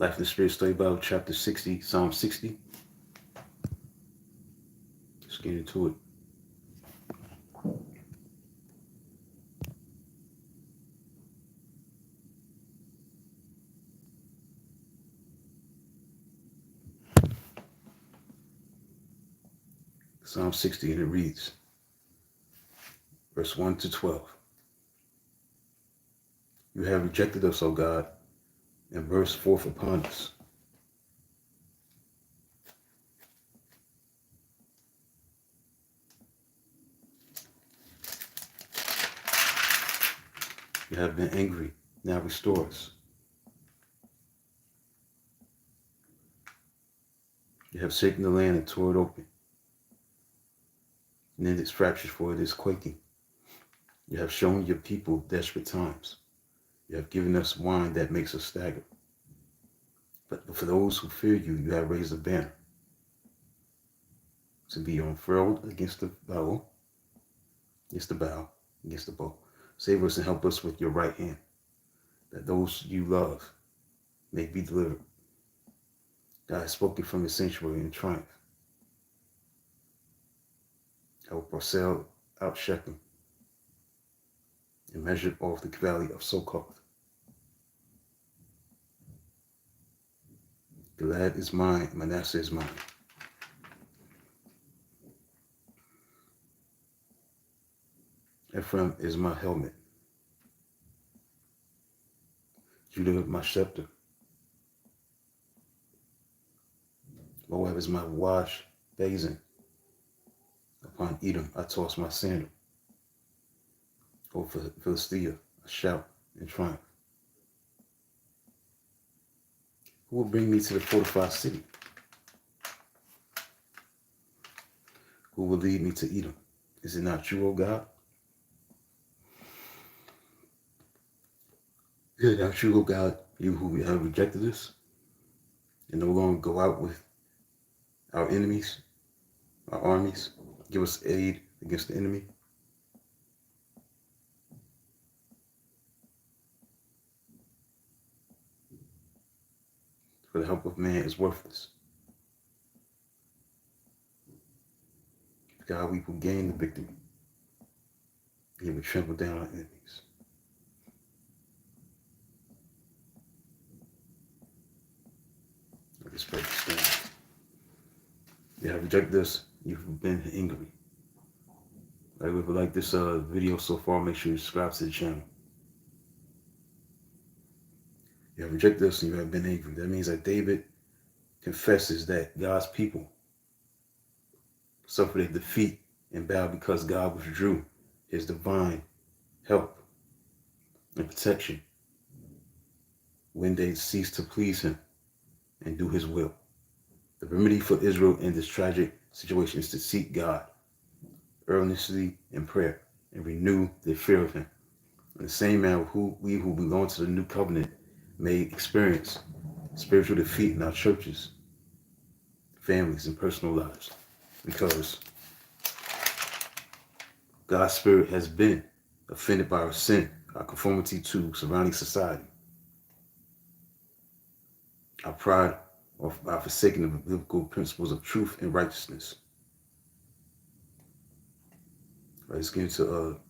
Life in the Spirit Study Bible, chapter 60, Psalm 60. Let's get into it. Psalm 60, and it reads, verse 1 to 12. You have rejected us, O God, and burst forth upon us. You have been angry, now restore us. You have shaken the land and tore it open, and in its fractures, for it is quaking. You have shown your people desperate times. You have given us wine that makes us stagger. But for those who fear you, you have raised a banner to be unfurled against the bow, against the bow. Save us and help us with your right hand, that those you love may be delivered. God has spoken from his sanctuary in triumph. I will parcel out Shechem and measured off the valley of Succoth. Gilad is mine, Manasseh is mine. Ephraim is my helmet. Judah my scepter. Moab is my wash basin. Upon Edom I toss my sandal. Over Philistia I shout in triumph. Who will bring me to the fortified city? Who will lead me to Edom? Is it not you, O God? Is it not you, O God, you who have rejected us and no longer go out with our enemies, our armies? Give us aid against the enemy. For the help of man is worthless. God, we will gain the victory. He will trample down our enemies. Let us pray. You have rejected us. You've been angry. If you like this video so far, make sure you subscribe to the channel. You have rejected us and you have been angry. That means that David confesses that God's people suffered a defeat and bowed because God withdrew his divine help and protection when they ceased to please him and do his will. The remedy for Israel in this tragic situation is to seek God earnestly in prayer and renew their fear of him. In the same manner, we who belong to the new covenant may experience spiritual defeat in our churches, families, and personal lives, because God's spirit has been offended by our sin, our conformity to surrounding society, our pride, or our forsaking of biblical principles of truth and righteousness. All right, let's get into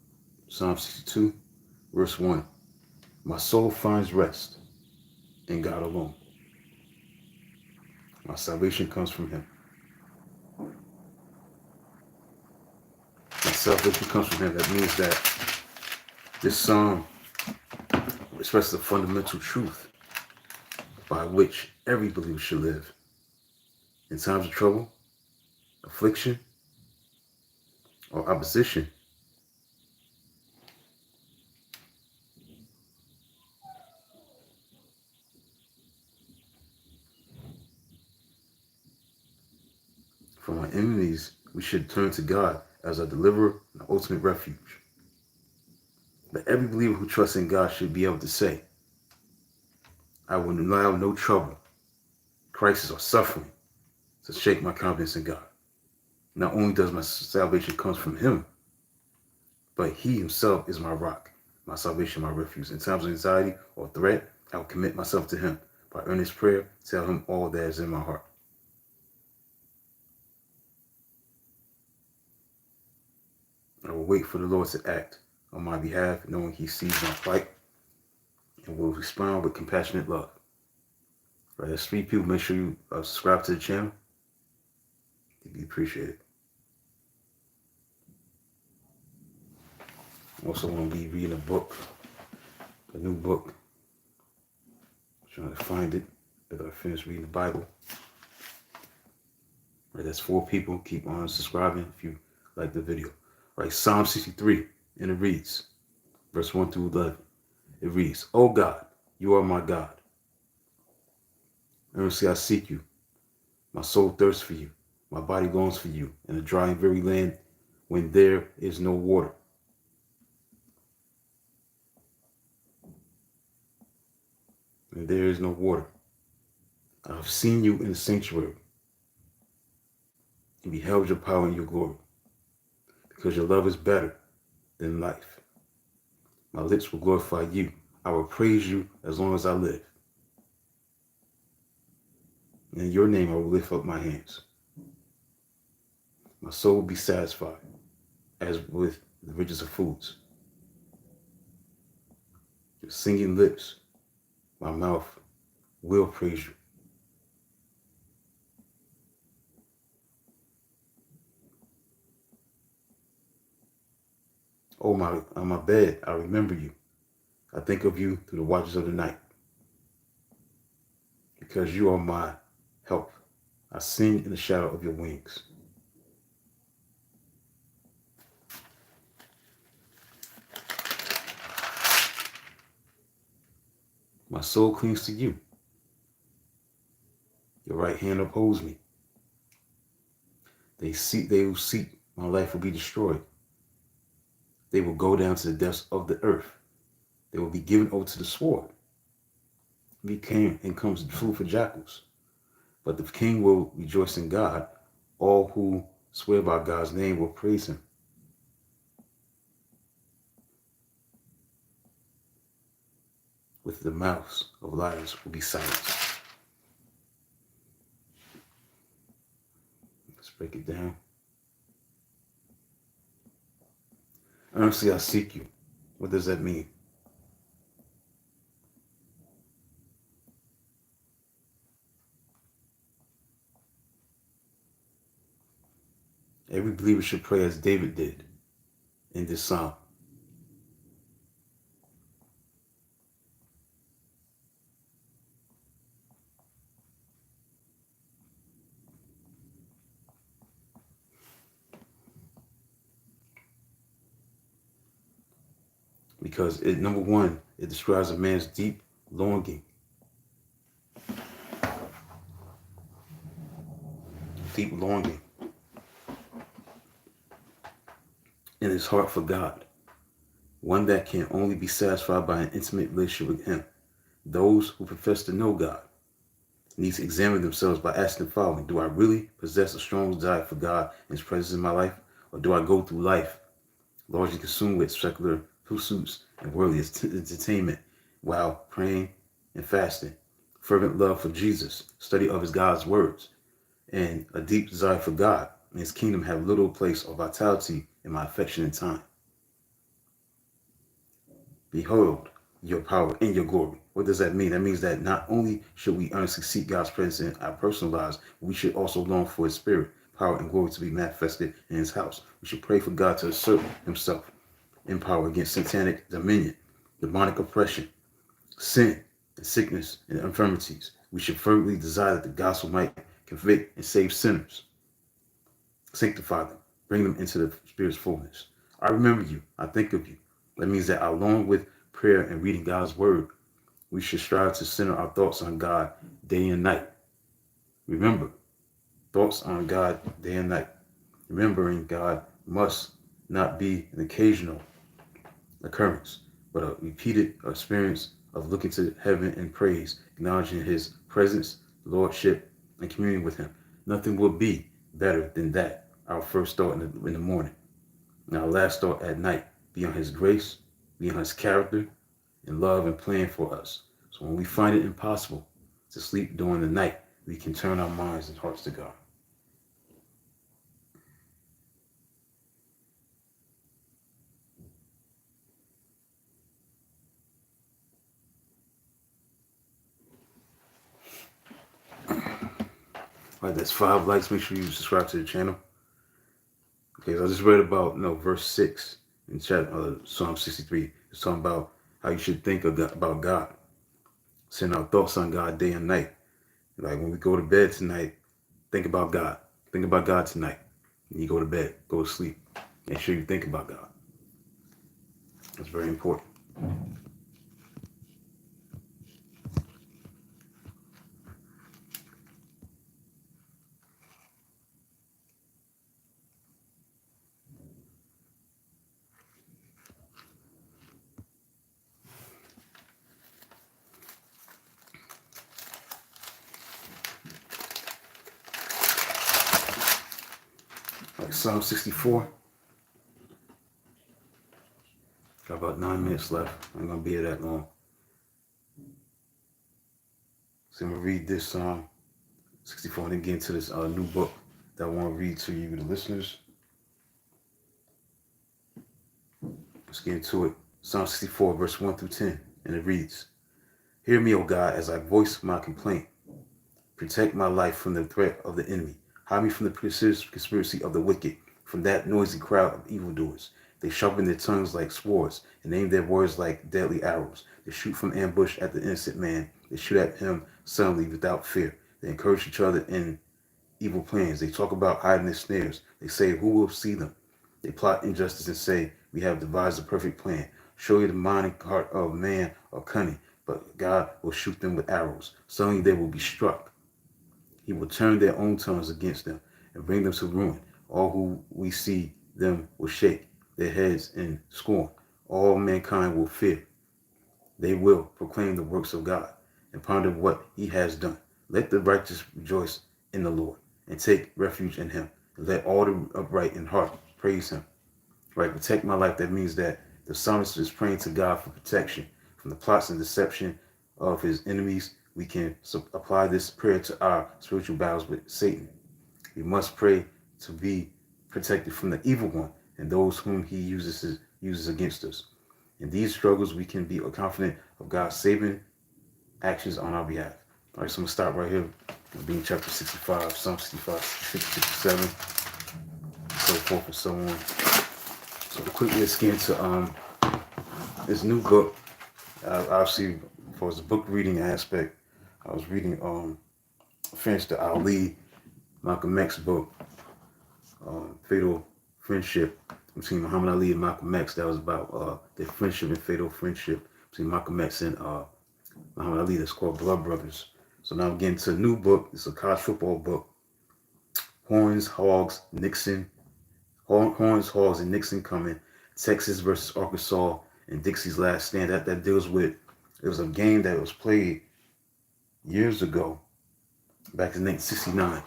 Psalm 62, verse 1. My soul finds rest in God alone. My salvation comes from him. My salvation comes from him. That means that this psalm expresses a fundamental truth by which every believer should live. In times of trouble, affliction, or opposition, from our enemies, we should turn to God as our deliverer and ultimate refuge. But every believer who trusts in God should be able to say, I will allow no trouble, crisis, or suffering to shake my confidence in God. Not only does my salvation come from him, but he himself is my rock, my salvation, my refuge. In times of anxiety or threat, I will commit myself to him. By earnest prayer, tell him all that is in my heart. I will wait for the Lord to act on my behalf, knowing he sees my plight and will respond with compassionate love. Right, that's 3 people. Make sure you subscribe to the channel. It'd be appreciated. Also want to be reading a book, a new book. I'm trying to find it after I finish reading the Bible. Right, that's 4 people. Keep on subscribing if you like the video. Right, Psalm 63, and it reads, verse 1 through 11. It reads, "O God, you are my God. Earnestly I seek you. My soul thirsts for you. My body longs for you in a dry and weary land when there is no water. When there is no water. I have seen you in the sanctuary and beheld your power and your glory, because your love is better than life. My lips will glorify you. I will praise you as long as I live. In your name I will lift up my hands. My soul will be satisfied as with the riches of foods. Your singing lips, my mouth will praise you. Oh, on my bed, I remember you. I think of you through the watches of the night. Because you are my help. I sing in the shadow of your wings. My soul clings to you. Your right hand upholds me. They who seek my life will be destroyed. They will go down to the depths of the earth. They will be given over to the sword. Comes food for jackals. But the king will rejoice in God. All who swear by God's name will praise him. With the mouths of liars will be silenced. Let's break it down. Earnestly I seek you. What does that mean? Every believer should pray as David did in this psalm. Because number 1, it describes a man's deep longing. Deep longing in his heart for God. One that can only be satisfied by an intimate relationship with him. Those who profess to know God need to examine themselves by asking the following: do I really possess a strong desire for God and his presence in my life? Or do I go through life largely consumed with secular pursuits and worldly entertainment while praying and fasting? Fervent love for Jesus, study of his God's words, and a deep desire for God and his kingdom have little place or vitality in my affection and time. Behold your power and your glory. What does that mean? That means that not only should we earnestly seek God's presence in our personal lives, we should also long for his spirit, power, and glory to be manifested in his house. We should pray for God to assert himself in power against satanic dominion, demonic oppression, sin, and sickness, and infirmities. We should fervently desire that the gospel might convict and save sinners, sanctify them, bring them into the Spirit's fullness. I remember you. I think of you. That means that along with prayer and reading God's word, we should strive to center our thoughts on God day and night. Remember, thoughts on God day and night. Remembering God must not be an occasional occurrence, but a repeated experience of looking to heaven in praise, acknowledging his presence, lordship, and communion with him. Nothing will be better than that. Our first thought in the morning, and our last thought at night. Be on his grace, be on his character, and love and plan for us. So when we find it impossible to sleep during the night, we can turn our minds and hearts to God. All right, that's 5 likes. Make sure you subscribe to the channel. Okay, so I just read about verse 6 in Psalm 63. It's talking about how you should think about God. Send our thoughts on God day and night. Like when we go to bed tonight, think about God. Think about God tonight. When you go to bed, go to sleep. Make sure you think about God. That's very important. Like Psalm 64. Got about 9 minutes left. I'm going to be here that long. So I'm going to read this Psalm 64 and then get into this new book that I want to read to you, the listeners. Let's get into it. Psalm 64, verse 1 through 10. And it reads, Hear me, O God, as I voice my complaint. Protect my life from the threat of the enemy. Hide me from the conspiracy of the wicked, from that noisy crowd of evildoers. They sharpen their tongues like swords and aim their words like deadly arrows. They shoot from ambush at the innocent man. They shoot at him suddenly without fear. They encourage each other in evil plans. They talk about hiding their snares. They say, who will see them? They plot injustice and say, we have devised a perfect plan. Surely the mind and heart of man are cunning, but God will shoot them with arrows. Suddenly they will be struck. He will turn their own tongues against them and bring them to ruin. All who we see them will shake their heads in scorn. All mankind will fear. They will proclaim the works of God and ponder what he has done. Let the righteous rejoice in the Lord and take refuge in him. And let all the upright in heart praise him. Right, protect my life. That means that the psalmist is praying to God for protection from the plots and deception of his enemies. We can apply this prayer to our spiritual battles with Satan. We must pray to be protected from the evil one and those whom he uses against us. In these struggles, we can be confident of God's saving actions on our behalf. All right, so I'm going to stop right here. It'll be in chapter 65, Psalm 65, 67, so forth and so on. So quickly, let's get into this new book. Obviously, for the book reading aspect, I was reading, finished the Ali Malcolm X book, Fatal Friendship between Muhammad Ali and Malcolm X. That was about their friendship and fatal friendship between Malcolm X and Muhammad Ali. That's called Blood Brothers. So now I'm getting to a new book. It's a college football book. Horns, Hogs, Nixon. Horns, Hogs, and Nixon coming. Texas versus Arkansas and Dixie's Last Stand. That deals with, it was a game that was played years ago, back in 1969,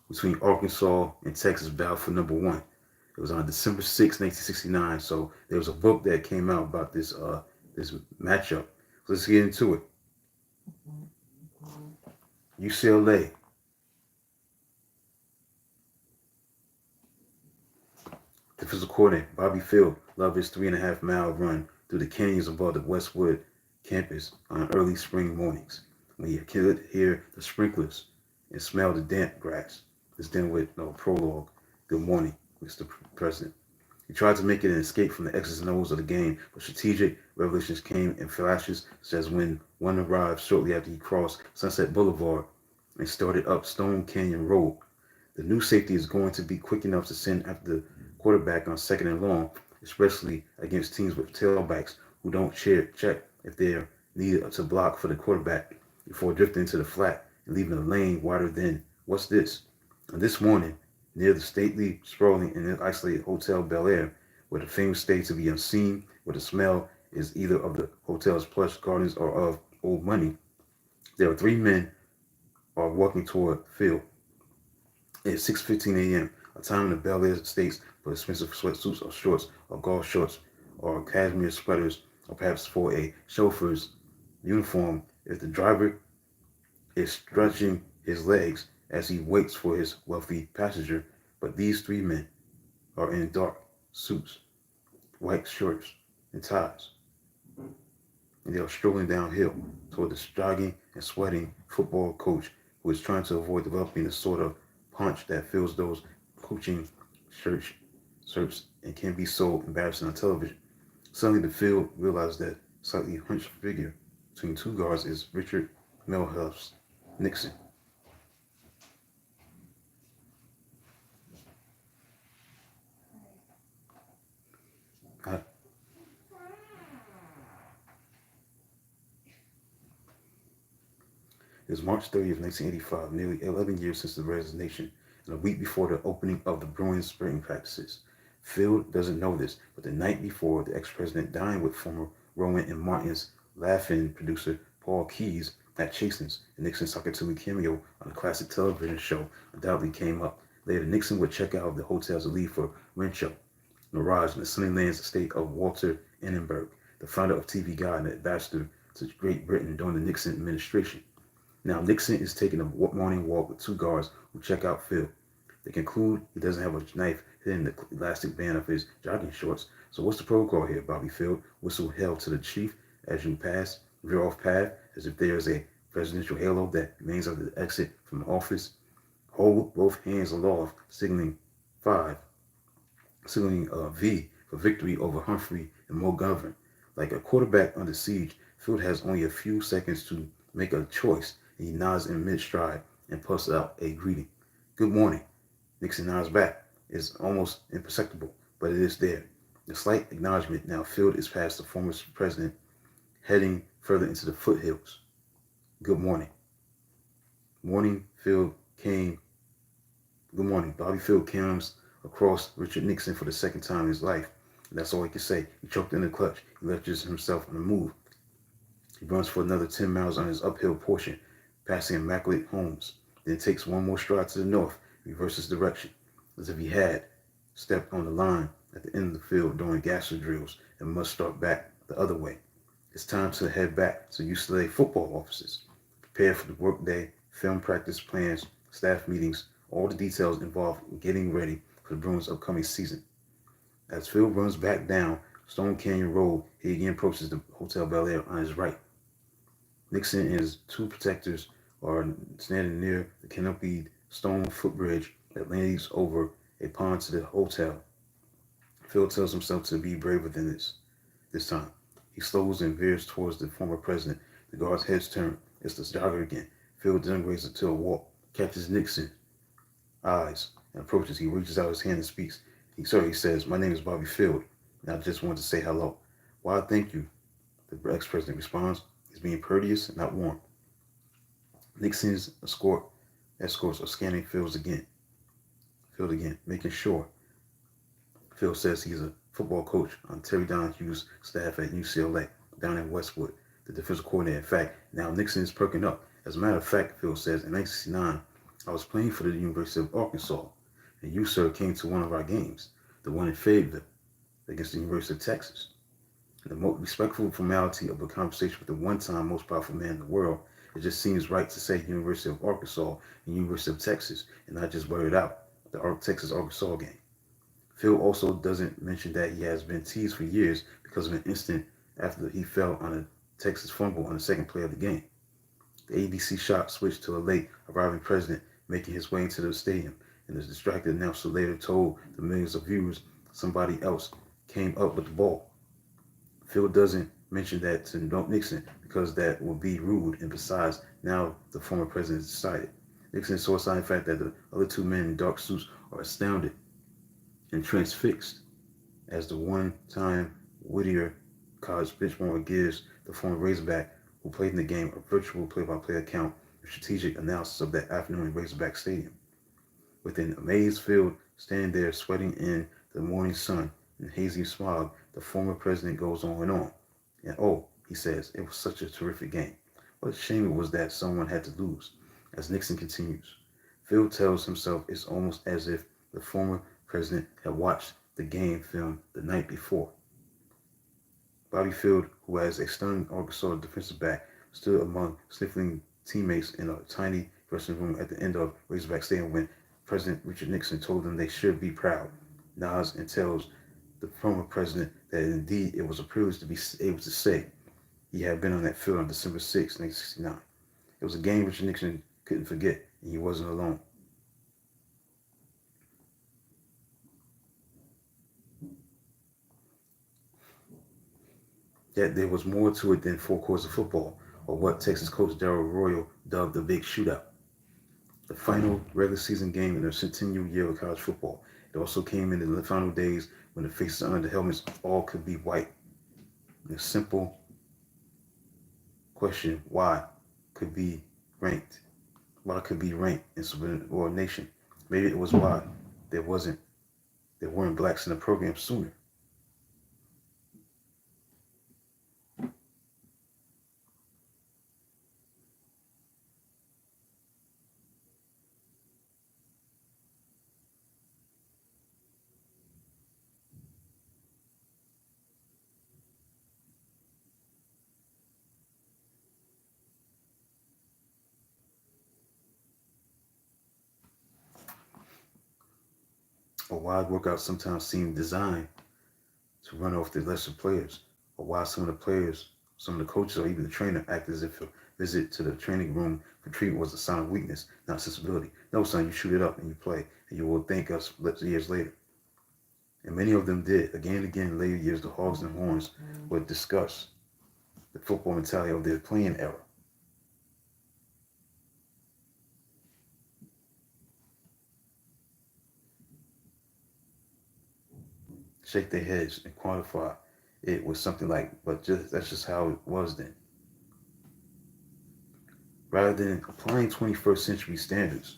between Arkansas and Texas, battle for number 1. It was on December 6, 1969. So there was a book that came out about this this matchup. So let's get into it. UCLA. Defensive coordinator Bobby Field loved his 3.5-mile run through the canyons above the Westwood campus on early spring mornings, when you could hear the sprinklers and smell the damp grass. Let's then with prologue. Good morning, Mr. President. He tried to make it an escape from the X's and O's of the game, but strategic revelations came in flashes, such as when one arrived shortly after he crossed Sunset Boulevard and started up Stone Canyon Road. The new safety is going to be quick enough to send after the quarterback on 2nd and long, especially against teams with tailbacks who don't check if they're needed to block for the quarterback before drifting into the flat and leaving the lane wider than, what's this? And this morning, near the stately, sprawling, and isolated Hotel Bel Air, where the famous stay to be unseen, where the smell is either of the hotel's plush gardens or of old money, there are 3 men are walking toward Phil. It's 6:15 a.m., a time in the Bel Air states for expensive sweatsuits or shorts or golf shorts or cashmere sweaters, or perhaps for a chauffeur's uniform if the driver is stretching his legs as he waits for his wealthy passenger, but these three men are in dark suits, white shirts, and ties, and they are strolling downhill toward the jogging and sweating football coach who is trying to avoid developing the sort of punch that fills those coaching shirts and can be so embarrassing on television. Suddenly the field realized that slightly hunched figure between two guards is Richard Milhouse's Nixon. I, It was March 30th, 1985, nearly 11 years since the resignation, and a week before the opening of the Bruins spring practices. Phil doesn't know this, but the night before, the ex-president dined with former Rowan and Martin's Laugh-In producer Paul Keyes at Chasen's, and Nixon's Sakatumi cameo on a classic television show undoubtedly came up. Later, Nixon would check out of the hotel to leave for Rancho Mirage in the Sunnylands estate of Walter Annenberg, the founder of TV Guide and ambassador to Great Britain during the Nixon administration. Now, Nixon is taking a morning walk with two guards who check out Phil. They conclude he doesn't have a knife hidden in the elastic band of his jogging shorts. So what's the protocol here, Bobby Phil? Whistle held to the chief as you veer off path, as if there is a presidential halo that remains at the exit from the office. Hold both hands aloft, signaling V for victory over Humphrey and McGovern. Like a quarterback under siege, Phil has only a few seconds to make a choice. He nods in mid-stride and puffs out a greeting. Good morning. Nixon nods back. It's almost imperceptible, but it is there. The slight acknowledgement now filled is past the former president, heading further into the foothills. Good morning. Morning, Phil came. Good morning. Bobby Phil comes across Richard Nixon for the second time in his life. And that's all he could say. He choked in the clutch. He leverages himself on the move. He runs for another 10 miles on his uphill portion, passing immaculate homes, then takes one more stride to the north, reverses direction, as if he had stepped on the line at the end of the field during gasser drills and must start back the other way. It's time to head back to UCLA football offices, prepare for the workday, film practice plans, staff meetings, all the details involved in getting ready for the Bruins' upcoming season. As Phil runs back down Stone Canyon Road, he again approaches the Hotel Bel Air on his right. Nixon and his two protectors are standing near the canopied stone footbridge that leads over a pond to the hotel. Phil tells himself to be braver than this time. He slows and veers towards the former president. The guard's heads turn. It's the jogger again. Phil then raises to a walk, catches Nixon's eyes, and approaches. He reaches out his hand and speaks. He says, my name is Bobby Field, and I just wanted to say hello. Why, thank you, the ex-president responds. He's being courteous and not warm. Nixon's escorts are scanning Field again, making sure. Phil says he's a football coach on Terry Donahue's staff at UCLA, down in Westwood, the defensive coordinator. In fact, now Nixon is perking up. As a matter of fact, Phil says, in 1969, I was playing for the University of Arkansas, and you, sir, came to one of our games, the one in Fayetteville, against the University of Texas. The most respectful formality of a conversation with the one-time most powerful man in the world, it just seems right to say University of Arkansas and University of Texas, and not just blurt it out, the Texas-Arkansas game. Phil also doesn't mention that he has been teased for years because of an incident after he fell on a Texas fumble on the second play of the game. The ABC shot switched to a late arriving president making his way into the stadium, and the distracted announcer later told the millions of viewers somebody else came up with the ball. Phil doesn't mention that to Nixon because that would be rude, and besides, now the former president has decided. Nixon saw a sign of the fact that the other two men in dark suits are astounded and transfixed as the one-time Whittier College benchmark gives the former Razorback who played in the game a virtual play-by-play account of strategic analysis of that afternoon in Razorback Stadium. With an amazed Field standing there sweating in the morning sun and hazy smog, the former president goes on and on. And oh, he says, it was such a terrific game. What a shame it was that someone had to lose. As Nixon continues, Phil tells himself it's almost as if the former president had watched the game film the night before. Bobby Field, who has a stunned Arkansas defensive back, stood among sniffling teammates in a tiny dressing room at the end of Razorback Stadium when President Richard Nixon told them they should be proud. Nods and tells the former president that indeed it was a privilege to be able to say he had been on that field on December 6, 1969. It was a game Richard Nixon couldn't forget, and he wasn't alone. Yet there was more to it than 4 quarters of football, or what Texas coach Darrell Royal dubbed the Big Shootout, the final regular season game in the centennial year of college football. It also came in the final days when the faces under the helmets all could be white. The simple question, why, could be ranked. Why could be ranked in subordination. Maybe it was why there wasn't there weren't blacks in the program sooner. Or why workouts sometimes seem designed to run off the lesser players, or why some of the coaches, or even the trainer act as if a visit to the training room for treatment was a sign of weakness, not sensibility. No, son, you shoot it up and you play, and you will thank us years later. And many of them did. Again and again in later years, the Hogs and Horns would discuss the football mentality of their playing era. Shake their heads and quantify it with something like, but that's just how it was then. Rather than applying 21st century standards,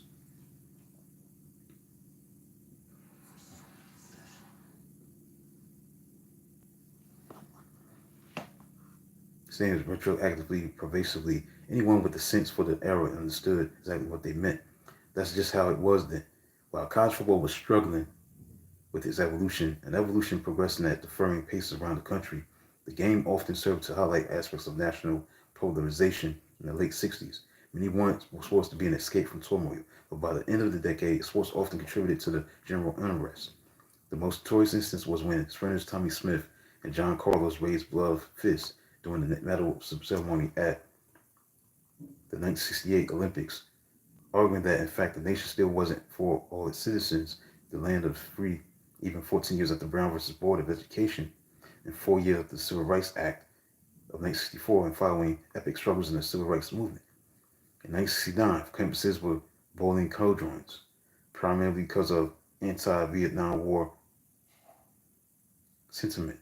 standards retroactively, pervasively, anyone with a sense for the era understood exactly what they meant. That's just how it was then. While college football was struggling with its evolution, and evolution progressing at differing paces around the country, the game often served to highlight aspects of national polarization in the late 60s. Many wanted sports to be an escape from turmoil, but by the end of the decade, sports often contributed to the general unrest. The most notorious instance was when sprinters Tommy Smith and John Carlos raised gloved fists during the medal ceremony at the 1968 Olympics, arguing that in fact the nation still wasn't for all its citizens the land of free, even 14 years after Brown versus Board of Education and 4 years after the Civil Rights Act of 1964 and following epic struggles in the Civil Rights Movement. In 1969, campuses were boiling cauldrons, primarily because of anti-Vietnam War sentiment,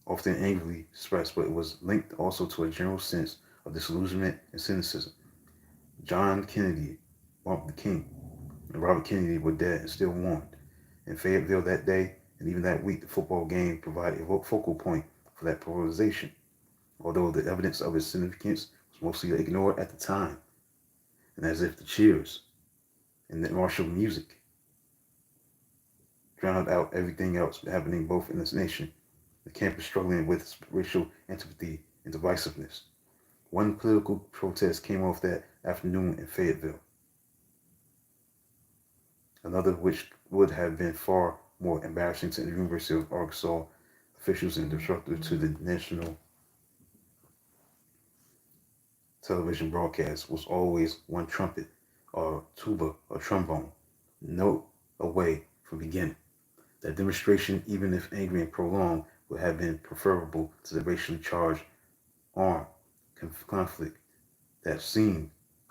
often angrily expressed, but it was linked also to a general sense of disillusionment and cynicism. John Kennedy, Martin Luther King, and Robert Kennedy were dead and still mourned. In Fayetteville that day, and even that week, the football game provided a focal point for that polarization, although the evidence of its significance was mostly ignored at the time, and as if the cheers and the martial music drowned out everything else happening both in this nation, the campus struggling with racial antipathy and divisiveness. One political protest came off that afternoon in Fayetteville. Another which would have been far more embarrassing to the University of Arkansas officials and disruptive to the national television broadcast was always one trumpet or tuba or trombone, note away from beginning. That demonstration, even if angry and prolonged, would have been preferable to the racially charged armed conflict that seemed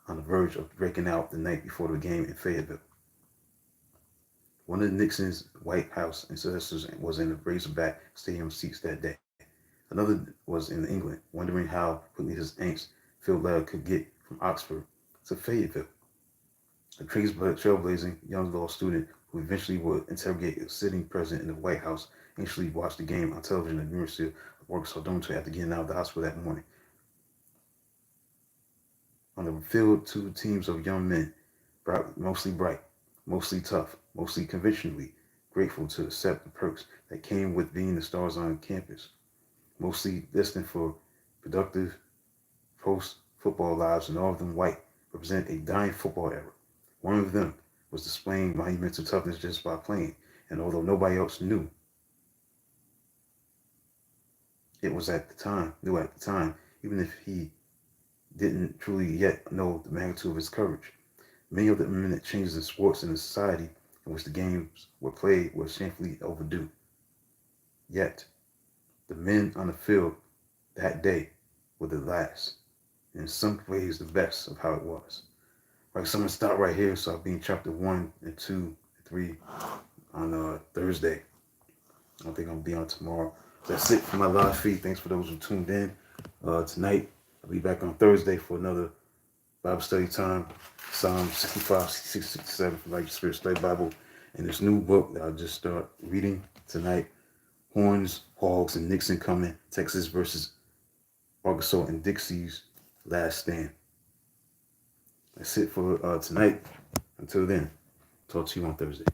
on the verge of breaking out the night before the game in Fayetteville. One of Nixon's White House ancestors was in the Razorback Stadium seats that day. Another was in England, wondering how quickly his angst-filled letter could get from Oxford to Fayetteville. A trailblazing young law student who eventually would interrogate a sitting president in the White House anxiously watched the game on television at the University of Arkansas dormitory after getting out of the hospital that morning. On the field, two teams of young men, mostly bright, mostly tough, mostly conventionally grateful to accept the perks that came with being the stars on campus, mostly destined for productive post-football lives, and all of them white, represent a dying football era. One of them was displaying monumental toughness just by playing, and although nobody else knew, knew at the time, even if he didn't truly yet know the magnitude of his courage. Many of the imminent changes in sports and in society in which the games were played were shamefully overdue. Yet, the men on the field that day were the last, and in some ways the best of how it was. Right, so I'm going to stop right here. So I'll be in chapter 1 and 2 and 3 on Thursday. I don't think I'll be on tomorrow. That's it for my live feed. Thanks for those who tuned in. Tonight, I'll be back on Thursday for another Bible study time. Psalm 65, 66, 67 from Life Spirit Study Bible. And this new book that I'll just start reading tonight. Horns, Hogs, and Nixon coming. Texas versus Arkansas and Dixie's last stand. That's it for tonight. Until then, talk to you on Thursday.